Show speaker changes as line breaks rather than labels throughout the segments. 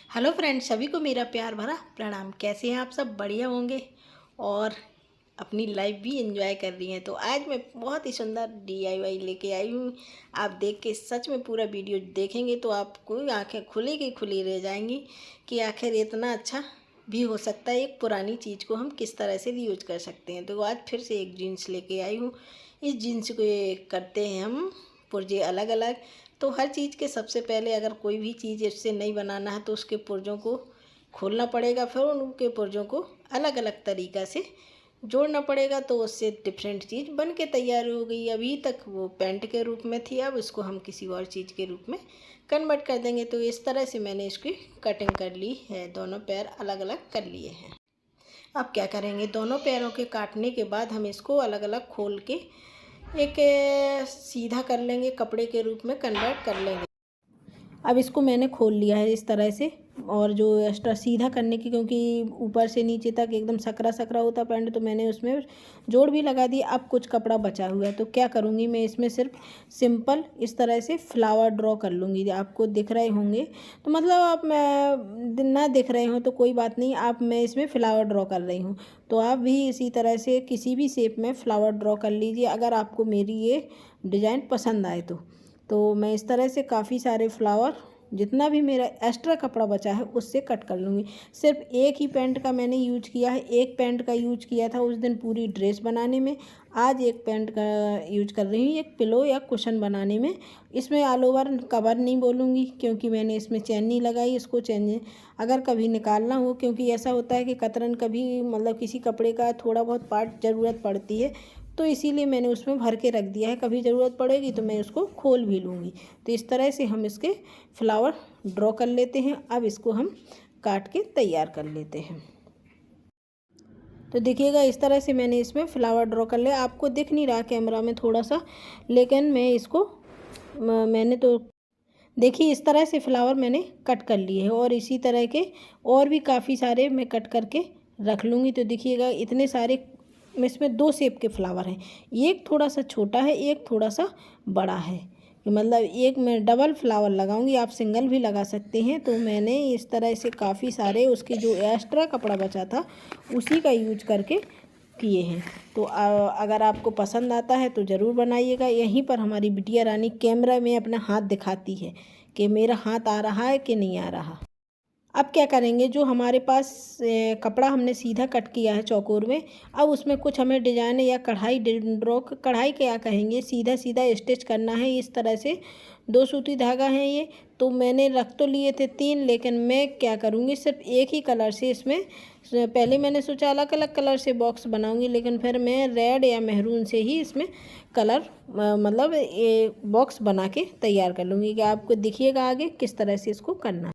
Hello friends, सभी को मेरा प्यार भरा प्रणाम। कैसे हैं आप सब? बढ़िया होंगे और अपनी लाइफ भी एंजॉय कर रही हैं। तो आज मैं बहुत ही सुंदर DIY लेके आई हूँ। आप देख के सच में पूरा वीडियो देखेंगे तो आपको आंखें खुली की खुली रह जाएंगी कि आखिर इतना अच्छा भी हो सकता है। एक पुरानी चीज़ को हम किस तरह से यूज कर सकते हैं। तो आज फिर से एक जीन्स लेके आई हूँ। इस जीन्स को ये करते हैं हम पुर्जे अलग अलग। तो हर चीज़ के सबसे पहले अगर कोई भी चीज़ इससे नहीं बनाना है तो उसके पुर्जों को खोलना पड़ेगा, फिर उनके पुर्जों को अलग अलग तरीक़ा से जोड़ना पड़ेगा। तो उससे डिफरेंट चीज़ बन के तैयार हो गई। अभी तक वो पैंट के रूप में थी, अब इसको हम किसी और चीज़ के रूप में कन्वर्ट कर देंगे। तो इस तरह से मैंने इसकी कटिंग कर ली है। दोनों पैर अलग अलग कर लिए हैं। अब क्या करेंगे, दोनों पैरों के काटने के बाद हम इसको अलग अलग खोल के एक सीधा कर लेंगे, कपड़े के रूप में कन्वर्ट कर लेंगे। अब इसको मैंने खोल लिया है इस तरह से, और जो एक्स्ट्रा सीधा करने की, क्योंकि ऊपर से नीचे तक एकदम सकरा सकरा होता पैंट, तो मैंने उसमें जोड़ भी लगा दिया। अब कुछ कपड़ा बचा हुआ है तो क्या करूँगी, मैं इसमें सिर्फ सिंपल इस तरह से फ्लावर ड्रॉ कर लूँगी। आपको दिख रहे होंगे तो मतलब आप मैं ना दिख रहे हो तो कोई बात नहीं, आप मैं इसमें फ्लावर ड्रॉ कर रही हूँ तो आप भी इसी तरह से किसी भी शेप में फ्लावर ड्रॉ कर लीजिए, अगर आपको मेरी ये डिज़ाइन पसंद आए तो मैं इस तरह से काफ़ी सारे फ्लावर, जितना भी मेरा एक्स्ट्रा कपड़ा बचा है उससे कट कर लूँगी। सिर्फ एक ही पैंट का मैंने यूज किया है, एक पैंट का यूज किया था उस दिन पूरी ड्रेस बनाने में। आज एक पैंट का यूज कर रही हूँ एक पिलो या कुशन बनाने में। इसमें ऑल ओवर कवर नहीं बोलूँगी क्योंकि मैंने इसमें चैन नहीं लगाई। इसको चैन अगर कभी निकालना हो, क्योंकि ऐसा होता है कि कतरन कभी मतलब किसी कपड़े का थोड़ा बहुत पार्ट ज़रूरत पड़ती है, तो इसीलिए मैंने उसमें भर के रख दिया है। कभी ज़रूरत पड़ेगी तो मैं उसको खोल भी लूँगी। तो इस तरह से हम इसके फ्लावर ड्रॉ कर लेते हैं। अब इसको हम काट के तैयार कर लेते हैं। तो देखिएगा इस तरह से मैंने इसमें फ्लावर ड्रॉ कर लिया। आपको दिख नहीं रहा कैमरा में थोड़ा सा, लेकिन मैं इसको मैंने तो देखिए इस तरह से फ्लावर मैंने कट कर लिए हैं, और इसी तरह के और भी काफ़ी सारे मैं कट करके रख लूँगी। तो देखिएगा इतने सारे इसमें दो शेप के फ्लावर हैं, एक थोड़ा सा छोटा है, एक थोड़ा सा बड़ा है। कि मतलब एक मैं डबल फ्लावर लगाऊंगी, आप सिंगल भी लगा सकते हैं। तो मैंने इस तरह से काफ़ी सारे उसके जो एक्स्ट्रा कपड़ा बचा था उसी का यूज करके किए हैं। तो अगर आपको पसंद आता है तो ज़रूर बनाइएगा। यहीं पर हमारी बिटिया रानी कैमरा में अपना हाथ दिखाती है कि मेरा हाथ आ रहा है कि नहीं आ रहा। अब क्या करेंगे, जो हमारे पास कपड़ा हमने सीधा कट किया है चौकोर में, अब उसमें कुछ हमें डिजाइन या कढ़ाई ड्रॉ, कढ़ाई क्या कहेंगे, सीधा सीधा स्टिच करना है। इस तरह से 2 सूती धागा है ये। तो मैंने रख तो लिए थे 3, लेकिन मैं क्या करूँगी सिर्फ एक ही कलर से इसमें, पहले मैंने सोचा अलग अलग कलर से बॉक्स बनाऊंगी, लेकिन फिर मैं रेड या मेहरून से ही इसमें कलर मतलब ये बॉक्स बना के तैयार कर लूँगी। कि आपको दिखिएगा आगे किस तरह से इसको करना है।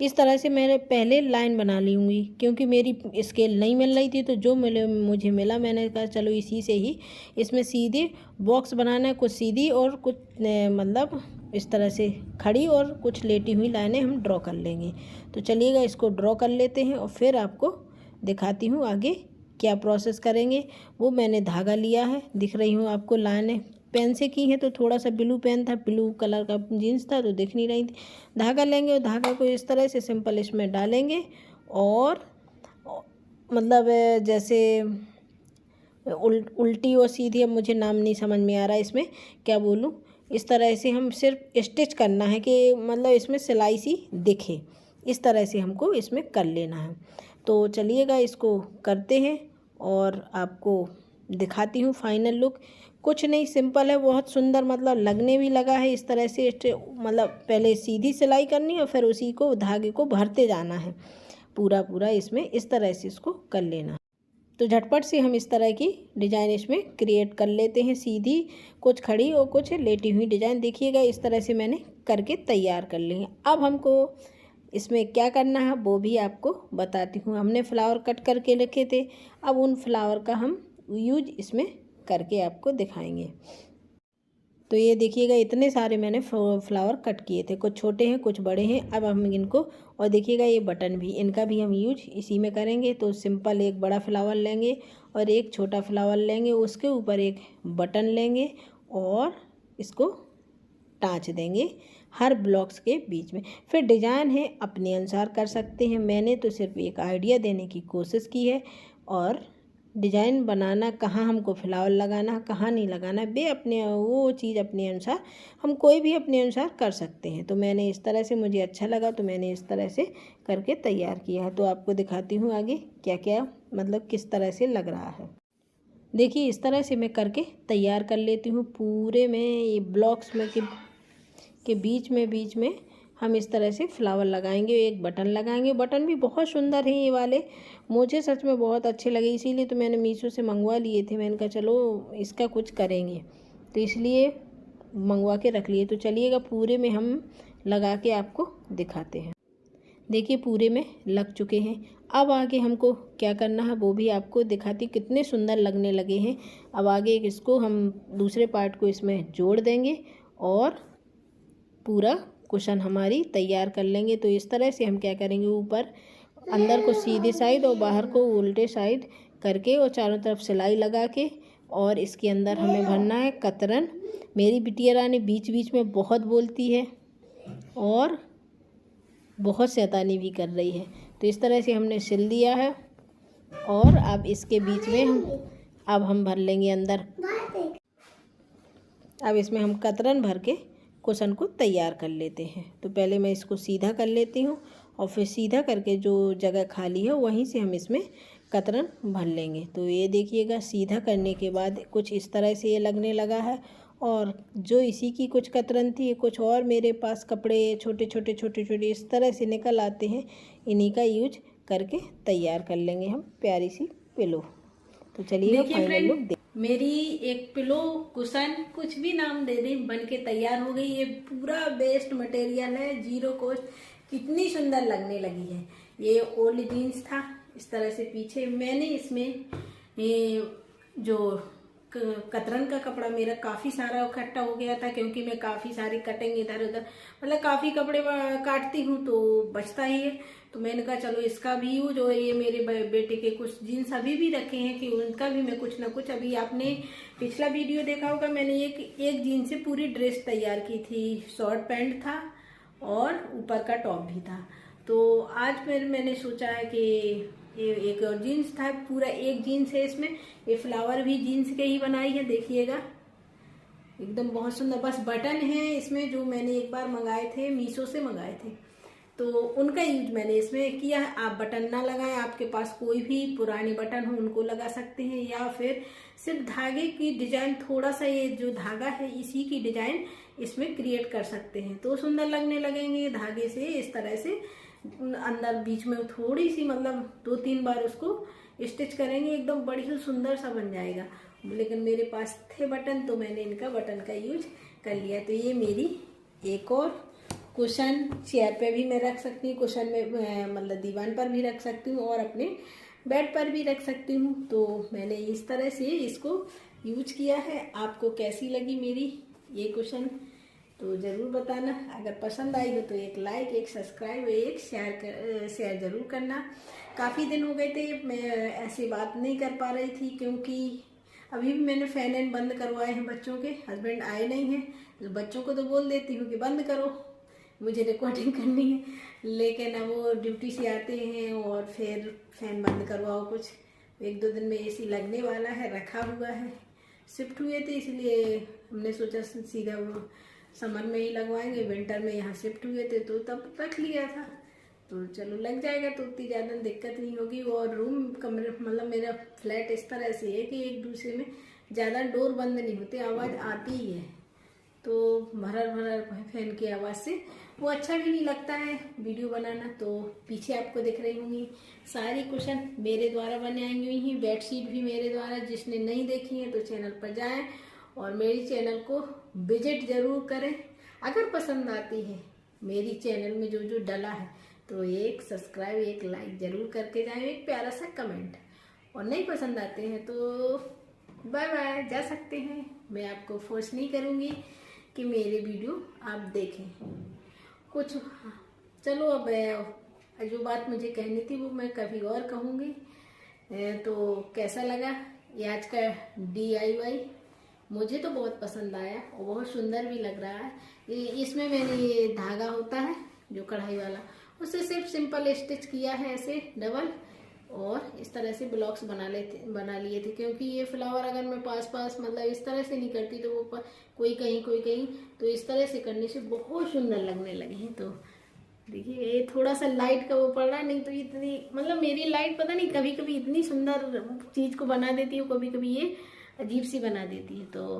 इस तरह से मैंने पहले लाइन बना लूँगी, क्योंकि मेरी स्केल नहीं मिल रही थी। तो जो मुझे मिला मैंने कहा चलो इसी से ही इसमें सीधे बॉक्स बनाना है। कुछ सीधी और कुछ मतलब इस तरह से खड़ी और कुछ लेटी हुई लाइनें हम ड्रॉ कर लेंगे। तो चलिएगा इसको ड्रॉ कर लेते हैं और फिर आपको दिखाती हूँ आगे क्या प्रोसेस करेंगे। वो मैंने धागा लिया है, दिख रही हूँ आपको लाइनें पेन से की है। तो थोड़ा सा ब्लू पेन था, ब्लू कलर का जीन्स था तो दिख नहीं रही थी। धागा लेंगे और धागा को इस तरह से सिंपल इसमें डालेंगे, और मतलब जैसे उल्टी और सीधी, अब मुझे नाम नहीं समझ में आ रहा है इसमें क्या बोलूँ। इस तरह से हम सिर्फ स्टिच करना है कि मतलब इसमें सिलाई सी दिखे, इस तरह से हमको इसमें कर लेना है। तो चलिएगा इसको करते हैं और आपको दिखाती हूँ फाइनल लुक। कुछ नहीं, सिंपल है, बहुत सुंदर, मतलब लगने भी लगा है इस तरह से। मतलब पहले सीधी सिलाई करनी है और फिर उसी को धागे को भरते जाना है पूरा पूरा इसमें, इस तरह से इसको कर लेना। तो झटपट से हम इस तरह की डिज़ाइन इसमें क्रिएट कर लेते हैं, सीधी कुछ खड़ी और कुछ लेटी हुई डिज़ाइन। देखिएगा इस तरह से मैंने करके तैयार कर ली है। अब हमको इसमें क्या करना है वो भी आपको बताती हूँ। हमने फ्लावर कट करके रखे थे, अब उन फ्लावर का हम यूज इसमें करके आपको दिखाएंगे। तो ये देखिएगा इतने सारे मैंने फ्लावर कट किए थे, कुछ छोटे हैं कुछ बड़े हैं। अब हम इनको, और देखिएगा ये बटन भी, इनका भी हम यूज इसी में करेंगे। तो सिंपल एक बड़ा फ्लावर लेंगे और एक छोटा फ्लावर लेंगे, उसके ऊपर एक बटन लेंगे और इसको टाँच देंगे हर ब्लॉक्स के बीच में। फिर डिज़ाइन है अपने अनुसार कर सकते हैं, मैंने तो सिर्फ एक आइडिया देने की कोशिश की है। और डिज़ाइन बनाना, कहाँ हमको फ्लावर लगाना कहाँ नहीं लगाना, वे अपने वो चीज़ अपने अनुसार हम कोई भी अपने अनुसार कर सकते हैं। तो मैंने इस तरह से, मुझे अच्छा लगा तो मैंने इस तरह से करके तैयार किया है। तो आपको दिखाती हूँ आगे क्या क्या मतलब किस तरह से लग रहा है। देखिए इस तरह से मैं करके तैयार कर लेती हूँ पूरे में। ये ब्लॉक्स में के बीच में हम इस तरह से फ्लावर लगाएंगे, एक बटन लगाएंगे। बटन भी बहुत सुंदर है ये वाले, मुझे सच में बहुत अच्छे लगे, इसीलिए तो मैंने मीशो से मंगवा लिए थे। मैंने कहा चलो इसका कुछ करेंगे, तो इसलिए मंगवा के रख लिए। तो चलिएगा पूरे में हम लगा के आपको दिखाते हैं। देखिए पूरे में लग चुके हैं। अब आगे हमको क्या करना है वो भी आपको दिखाती, कितने सुंदर लगने लगे हैं। अब आगे इसको हम दूसरे पार्ट को इसमें जोड़ देंगे और पूरा कुशन हमारी तैयार कर लेंगे। तो इस तरह से हम क्या करेंगे, ऊपर अंदर को सीधे साइड और बाहर को उल्टे साइड करके और चारों तरफ सिलाई लगा के, और इसके अंदर हमें भरना है कतरन। मेरी बिटिया रानी बीच बीच में बहुत बोलती है और बहुत शैतानी भी कर रही है। तो इस तरह से हमने सिल दिया है और अब इसके बीच में हम भर लेंगे अंदर। अब इसमें हम कतरन भर के कुशन को तैयार कर लेते हैं। तो पहले मैं इसको सीधा कर लेती हूँ और फिर सीधा करके जो जगह खाली है वहीं से हम इसमें कतरन भर लेंगे। तो ये देखिएगा सीधा करने के बाद कुछ इस तरह से ये लगने लगा है। और जो इसी की कुछ कतरन थी, कुछ और मेरे पास कपड़े छोटे छोटे इस तरह से निकल आते हैं, इन्हीं का यूज करके तैयार कर लेंगे हम प्यारी सी पिलो। तो चलिए फाइनल लुक देख। मेरी एक पिलो कुशन कुछ भी नाम दे दें बन के तैयार हो गई। ये पूरा वेस्ट मटेरियल है, जीरो कॉस्ट, कितनी सुंदर लगने लगी है। ये ओल्ड जीन्स था, इस तरह से पीछे मैंने इसमें ये जो कतरन का कपड़ा मेरा काफ़ी सारा इकट्ठा हो गया था, क्योंकि मैं काफ़ी सारी कटिंग इधर उधर मतलब काफ़ी कपड़े काटती हूँ तो बचता ही है। तो मैंने कहा चलो इसका भी यूज, और ये मेरे बेटे के कुछ जीन्स अभी भी रखे हैं कि उनका भी मैं कुछ ना कुछ, अभी आपने पिछला वीडियो देखा होगा, मैंने एक जीन्स से पूरी ड्रेस तैयार की थी। शॉर्ट पैंट था और ऊपर का टॉप भी था। तो आज फिर मैंने सोचा है कि ये एक और जीन्स था, पूरा एक जीन्स है इसमें। ये फ्लावर भी जीन्स के ही बनाई है, देखिएगा एकदम बहुत सुंदर। बस बटन है इसमें जो मैंने एक बार मंगाए थे, मीशो से मंगाए थे, तो उनका यूज मैंने इसमें किया है। आप बटन ना लगाएं, आपके पास कोई भी पुराने बटन हो उनको लगा सकते हैं, या फिर सिर्फ धागे की डिजाइन, थोड़ा सा ये जो धागा है इसी की डिजाइन इसमें क्रिएट कर सकते हैं, तो सुंदर लगने लगेंगे। धागे से इस तरह से अंदर बीच में थोड़ी सी मतलब 2-3 बार उसको स्टिच करेंगे, एकदम बढ़िया सुंदर सा बन जाएगा। लेकिन मेरे पास थे बटन तो मैंने इनका बटन का यूज कर लिया। तो ये मेरी एक और कुशन, चेयर पे भी मैं रख सकती हूँ, कुशन में मतलब दीवान पर भी रख सकती हूँ और अपने बेड पर भी रख सकती हूँ। तो मैंने इस तरह से इसको यूज किया है। आपको कैसी लगी मेरी ये कुशन तो ज़रूर बताना। अगर पसंद आई हो तो एक लाइक, एक सब्सक्राइब, एक शेयर ज़रूर करना। काफ़ी दिन हो गए थे मैं ऐसी बात नहीं कर पा रही थी, क्योंकि अभी भी मैंने फैन एन बंद करवाए हैं बच्चों के, हस्बैंड आए नहीं हैं। तो बच्चों को तो बोल देती हूँ कि बंद करो, मुझे रिकॉर्डिंग करनी है, लेकिन अब वो ड्यूटी से आते हैं और फिर फैन बंद करवाओ। कुछ 1-2 दिन में एसी लगने वाला है, रखा हुआ है। शिफ्ट हुए थे इसलिए हमने सोचा सीधा वो समर में ही लगवाएंगे, विंटर में यहाँ शिफ्ट हुए थे तो तब रख लिया था। तो चलो लग जाएगा तो उतनी ज़्यादा दिक्कत नहीं होगी। और रूम कमरे मतलब मेरा फ्लैट इस तरह से है कि एक दूसरे में ज़्यादा डोर बंद नहीं होते, आवाज़ आती ही है। तो भरर फैन की आवाज़ से वो अच्छा भी नहीं लगता है वीडियो बनाना। तो पीछे आपको दिख रही होंगी सारी कुशन मेरे द्वारा बनाई हुई हैं, बेडशीट भी मेरे द्वारा। जिसने नहीं देखी है तो चैनल पर जाएं और मेरी चैनल को विजिट ज़रूर करें। अगर पसंद आती है मेरी चैनल में जो डला है तो एक सब्सक्राइब, एक लाइक ज़रूर करके जाएं, एक प्यारा सा कमेंट। और नहीं पसंद आते हैं तो बाय बाय, जा सकते हैं। मैं आपको फोर्स नहीं करूँगी कि मेरे वीडियो आप देखें। कुछ चलो अब जो बात मुझे कहनी थी वो मैं कभी और कहूँगी। तो कैसा लगा ये आज का DIY मुझे तो बहुत पसंद आया और बहुत सुंदर भी लग रहा है। इसमें मैंने ये धागा होता है जो कढ़ाई वाला, उससे सिर्फ सिंपल स्टिच किया है ऐसे डबल, और इस तरह से ब्लॉक्स बना लिए थे। क्योंकि ये फ्लावर अगर मैं पास पास मतलब इस तरह से नहीं करती तो वो कोई कहीं, तो इस तरह से करने से बहुत सुंदर लगने लगे हैं। तो देखिए ये थोड़ा सा लाइट का वो पड़ रहा है, नहीं तो इतनी मतलब मेरी लाइट पता नहीं कभी कभी इतनी सुंदर चीज़ को बना देती है, कभी कभी ये अजीब सी बना देती है। तो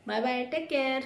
बाय बाय, टेक केयर।